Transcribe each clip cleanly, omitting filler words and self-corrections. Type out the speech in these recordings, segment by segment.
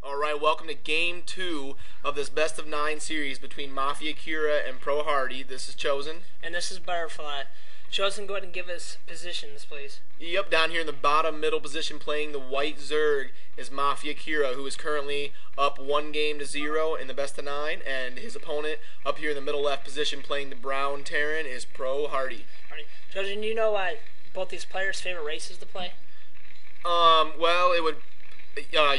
Alright, welcome to Game 2 of this Best of 9 series between MaFia.KiRa and HaRDy. This is Chosen. And this is Butterfly. Chosen, go ahead and give us positions, please. Yep, down here in the bottom middle position playing the white Zerg is MaFia.KiRa, who is currently up 1-0 in the Best of 9, and his opponent up here in the middle left position playing the brown Terran is HaRDy. Chosen, do you know both these players' favorite races to play? Well, it would...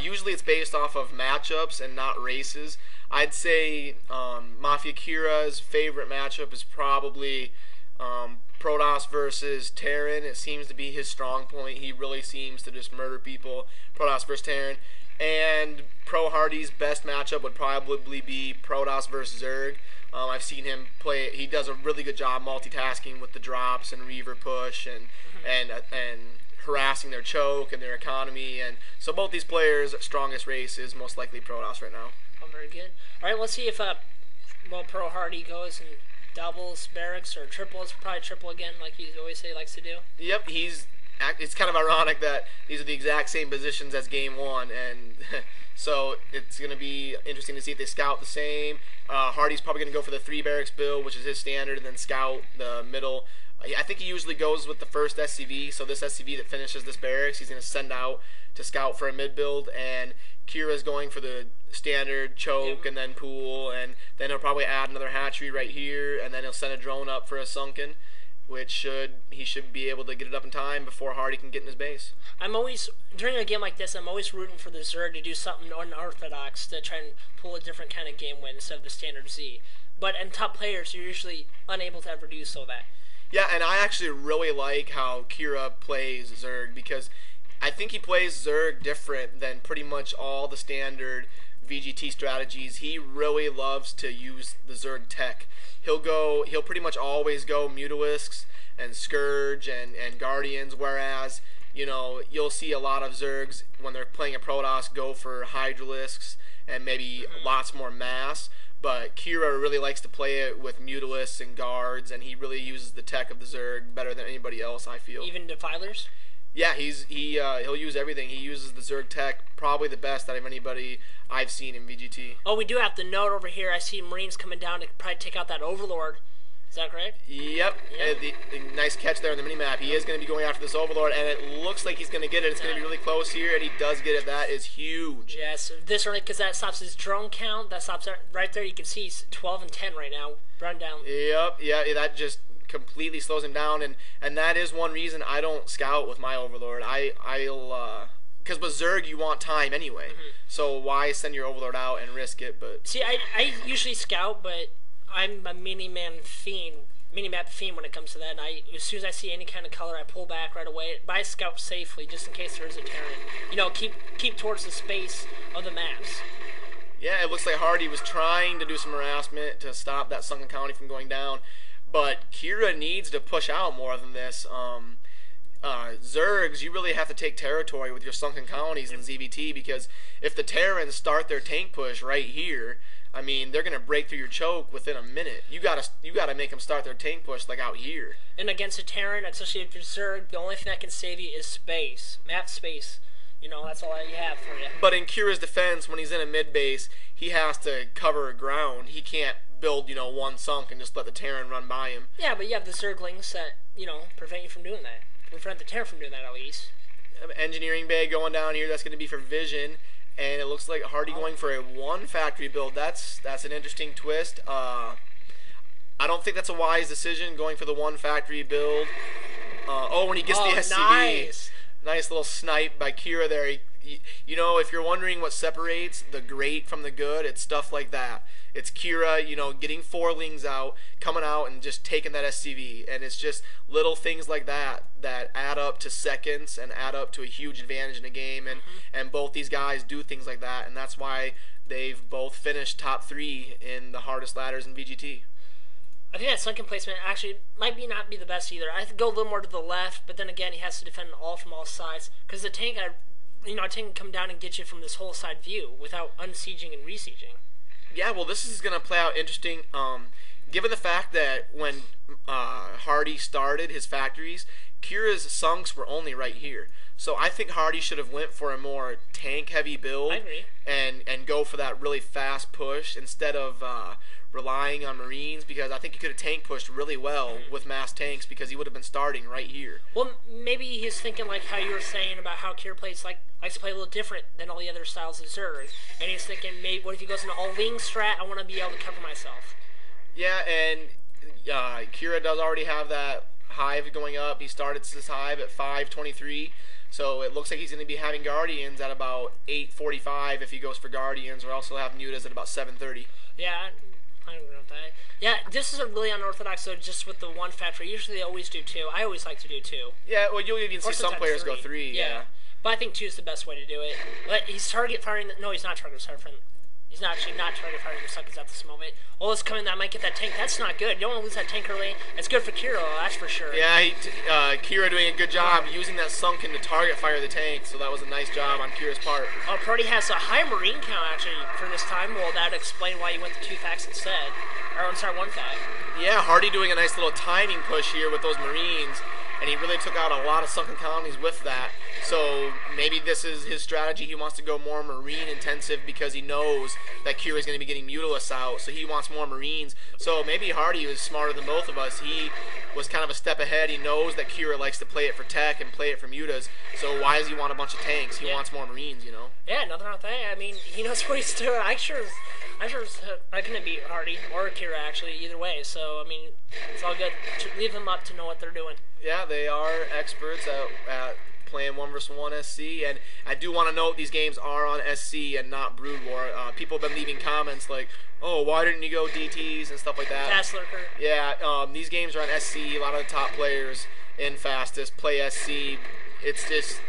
usually it's based off of matchups and not races. I'd say MaFia.KiRa's favorite matchup is probably Protoss versus Terran. It seems to be his strong point. He really seems to just murder people. Protoss versus Terran. And HaRDy's best matchup would probably be Protoss versus Zerg. I've seen him play. He does a really good job multitasking with the drops and Reaver push and harassing their choke and their economy, and so both these players' strongest race is most likely Protoss right now. Oh, very good. All right, let's see if HaRDy goes in doubles, barracks, or triples. Probably triple again, like he always say he likes to do. Yep, it's kind of ironic that these are the exact same positions as Game 1, and so it's going to be interesting to see if they scout the same. HaRDy's probably going to go for the 3 barracks build, which is his standard, and then scout the middle. I think he usually goes with the first SCV, so this SCV that finishes this barracks, he's going to send out to scout for a mid build, and KiRa's going for the standard choke and then pool, and then he'll probably add another hatchery right here, and then he'll send a drone up for a sunken, which he should be able to get it up in time before HaRDy can get in his base. I'm always, during a game like this, I'm always rooting for the Zerg to do something unorthodox to try and pull a different kind of game win instead of the standard Z. But in top players, you're usually unable to ever do so that. Yeah, and I actually really like how KiRa plays Zerg, because I think he plays Zerg different than pretty much all the standard VGT strategies. He really loves to use the Zerg tech. He'll pretty much always go Mutalisks and Scourge and Guardians, whereas, you know, you'll see a lot of Zergs when they're playing a Protoss go for Hydralisks and maybe lots more mass. But KiRa really likes to play it with Mutalisks and Guards, and he really uses the tech of the Zerg better than anybody else, I feel. Even Defilers? Yeah, he'll use everything. He uses the Zerg tech probably the best out of anybody I've seen in VGT. Oh, we do have to note over here, I see Marines coming down to probably take out that Overlord. Is that correct? Yep. The nice catch there on the minimap. He is going to be going after this Overlord, and it looks like he's going to get it. It's going to be really close here, and he does get it. That is huge. Yes, this early, because that stops his drone count. That stops right there. You can see he's 12 and 10 right now. Run down. Yep. Yeah, that just completely slows him down, and that is one reason I don't scout with my Overlord. Because with Zerg you want time anyway, so why send your Overlord out and risk it? But see, I usually scout, but I'm a minimap fiend when it comes to that, and as soon as I see any kind of color, I pull back right away. But I scout safely, just in case there is a Terran. You know, keep towards the space of the maps. Yeah, it looks like HaRDy was trying to do some harassment to stop that sunken colony from going down, but KiRa needs to push out more than this. Zergs, you really have to take territory with your sunken colonies in ZVT, because if the Terrans start their tank push right here, I mean, they're gonna break through your choke within a minute. You gotta make them start their tank push like out here. And against a Terran, especially if you're Zerg, the only thing that can save you is space, map space. You know, that's all you have for you. But in KiRa's defense, when he's in a mid base, he has to cover ground. He can't build, one sunk and just let the Terran run by him. Yeah, but you have the Zerglings that prevent you from doing that. Prevent the Terran from doing that at least. Engineering bay going down here. That's going to be for vision. And it looks like HaRDy going for a 1 factory build. That's an interesting twist. I don't think that's a wise decision, going for the 1 factory build. When he gets the SCV. Nice little snipe by KiRa there. If you're wondering what separates the great from the good, it's stuff like that. It's KiRa, getting 4-lings out, coming out and just taking that SCV. And it's just little things like that that add up to seconds and add up to a huge advantage in a game. And both these guys do things like that. And that's why they've both finished top 3 in the hardest ladders in VGT. I think that sunken placement actually might not be the best either. I go a little more to the left, but then again, he has to defend all from all sides. Because the tank, a tank can come down and get you from this whole side view without unsieging and resieging. Yeah, well, this is going to play out interesting. given the fact that when HaRDy started his factories, KiRa's sunks were only right here. So I think HaRDy should have went for a more tank-heavy build I agree. and go for that really fast push instead of relying on Marines, because I think he could have tank pushed really well with mass tanks because he would have been starting right here. Well, maybe he's thinking like how you were saying about how KiRa plays likes to play a little different than all the other styles of Zerg, and he's thinking maybe what if he goes into all wing strat? I want to be able to cover myself. Yeah, and KiRa does already have that hive going up. He started this hive at 523, so it looks like he's going to be having Guardians at about 845 if he goes for Guardians, or also have Mutas at about 730. Yeah, I don't know that. Yeah, this is a really unorthodox, so just with the one factory. Usually they always do two. I always like to do two. Yeah, well, you'll even see some players go three. Yeah. But I think two is the best way to do it. He's target firing. No, he's not target firing. He's not actually not target firing the suckers at this moment. Oh, it's coming. That might get that tank. That's not good. You don't want to lose that tank early. It's good for KiRa, that's for sure. Yeah, KiRa doing a good job using that sunken to target fire the tank, so that was a nice job on KiRa's part. Oh, Party has a high Marine count actually for this time. Well, that would explain why you went to two facts instead. Or I'm sorry, one fact. Yeah, HaRDy doing a nice little timing push here with those Marines, and he really took out a lot of sunken colonies with that. So maybe this is his strategy. He wants to go more Marine intensive because he knows that KiRa is going to be getting Mutalists out, so he wants more Marines. So maybe HaRDy was smarter than both of us. He was kind of a step ahead. He knows that KiRa likes to play it for tech and play it for Mutas, so why does he want a bunch of tanks? He wants more Marines, you know? Yeah, nothing wrong with that. I mean, he knows what he's doing. I couldn't beat HaRDy or KiRa actually either way. So I mean, it's all good. Leave them up to know what they're doing. Yeah, they are experts at playing 1 vs 1 SC, and I do want to note these games are on SC and not Brood War. People have been leaving comments like, "Oh, why didn't you go DTs and stuff like that?" Fast Lurker. Yeah, these games are on SC. A lot of the top players in Fastest play SC. It's just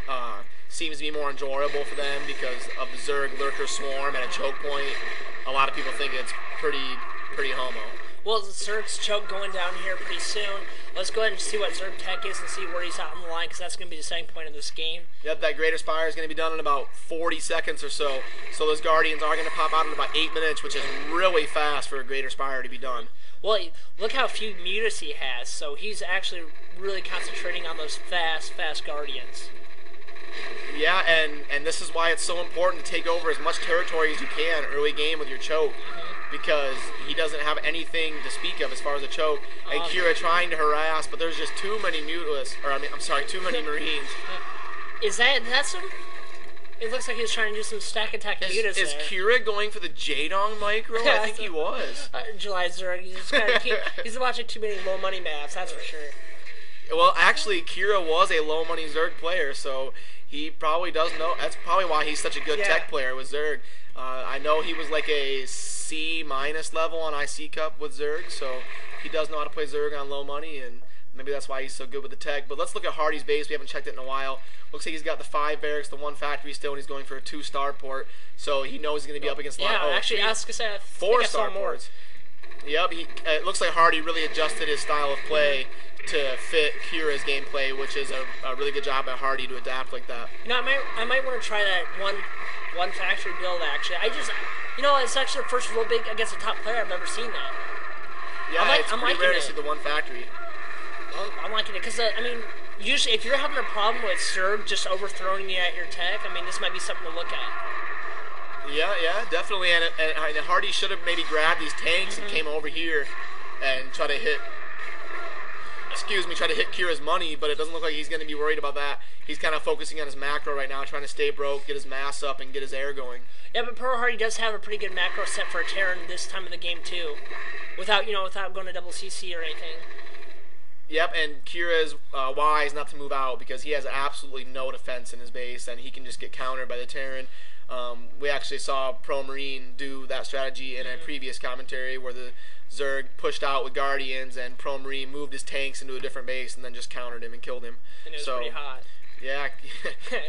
seems to be more enjoyable for them because of the Zerg Lurker Swarm at a choke point. A lot of people think it's pretty homo. Well, Zerg's choke going down here pretty soon. Let's go ahead and see what Zerg tech is and see where he's at on the line, because that's going to be the second point of this game. Yep, that Greater Spire is going to be done in about 40 seconds or so. So those Guardians are going to pop out in about 8 minutes, which is really fast for a Greater Spire to be done. Well, look how few mutas he has, so he's actually really concentrating on those fast Guardians. Yeah, and this is why it's so important to take over as much territory as you can early game with your choke, because he doesn't have anything to speak of as far as a choke. And KiRa trying to harass, but there's just too many Mutalists, or too many Marines. That's him? It looks like he's trying to do some stack attack mutas Is KiRa going for the Jadong micro? I think he was. July Zerg, he's watching too many low money maps, that's for sure. Well, actually, KiRa was a low money Zerg player, so he probably does know. That's probably why he's such a good tech player with Zerg. I know he was like a C- level on IC Cup with Zerg, so he does know how to play Zerg on low money, and maybe that's why he's so good with the tech. But let's look at HaRDy's base. We haven't checked it in a while. Looks like he's got the 5 barracks, the 1 factory still, and he's going for a 2 starport. So he knows he's going to be up against a lot. Yeah, actually, I was going to say 4 starports. Yep, it looks like HaRDy really adjusted his style of play to fit KiRa's gameplay, which is a really good job by HaRDy to adapt like that. You know, I might want to try that one factory build, actually. It's actually the first real big against a top player I've ever seen that. Yeah, it's pretty rare to see the 1 factory. Well, I'm liking it, because, usually if you're having a problem with Zerg just overthrowing you at your tech, this might be something to look at. Yeah, definitely, and HaRDy should have maybe grabbed these tanks and came over here and try to hit KiRa's money, but it doesn't look like he's going to be worried about that. He's kind of focusing on his macro right now, trying to stay broke, get his mass up, and get his air going. Yeah, but HaRDy does have a pretty good macro set for a Terran this time of the game, too. Without going to double CC or anything. Yep, and KiRa is wise not to move out because he has absolutely no defense in his base, and he can just get countered by the Terran. We actually saw Pro Marine do that strategy in a previous commentary where the Zerg pushed out with Guardians and Pro Marine moved his tanks into a different base and then just countered him and killed him. And it was pretty hot. Yeah,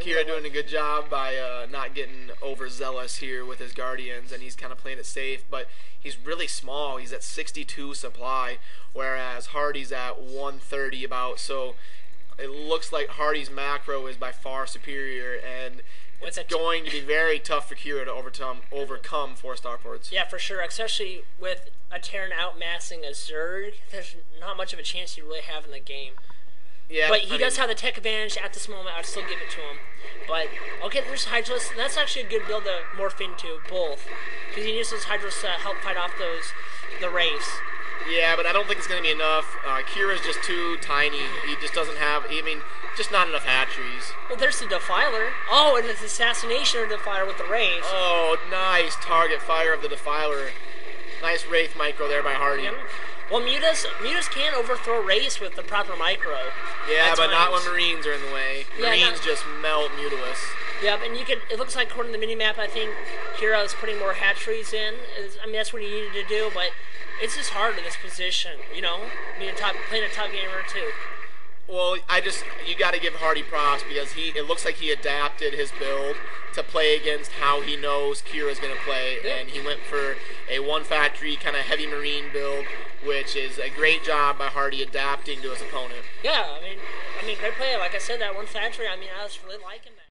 KiRa doing a good job by not getting overzealous here with his Guardians, and he's kind of playing it safe, but he's really small. He's at 62 supply, whereas HaRDy's at 130 about, so it looks like HaRDy's macro is by far superior, and it's going to be very tough for KiRa to overcome 4 starports. Yeah, for sure. Especially with a Terran outmassing a Zerg, there's not much of a chance you really have in the game. Yeah, but he does have the tech advantage at this moment. I'd still give it to him. But okay, there's Hydros, and that's actually a good build to morph into both, because you use those Hydros to help fight off the Wraiths. Yeah, but I don't think it's going to be enough. KiRa's just too tiny. He just doesn't have. I mean, just not enough hatcheries. Well, there's the Defiler. Oh, and it's Assassination of the Defiler with the Wraiths. Oh, nice target fire of the Defiler. Nice Wraith micro there by HaRDy. Yep. Well, Mutas can overthrow Wraiths with the proper micro. Yeah, but not when Marines are in the way. Marines just melt Mutalisk. Yep, and it looks like according to the minimap, I think KiRa is putting more hatcheries in. I mean, that's what he needed to do, but it's just hard in this position, you know? Playing a top gamer too. Well, you got to give HaRDy props because it looks like he adapted his build to play against how he knows KiRa's going to play, and he went for a 1 factory kind of heavy Marine build, which is a great job by HaRDy adapting to his opponent. Yeah, I mean, great play. Like I said, that 1 factory, I mean, I was really liking that.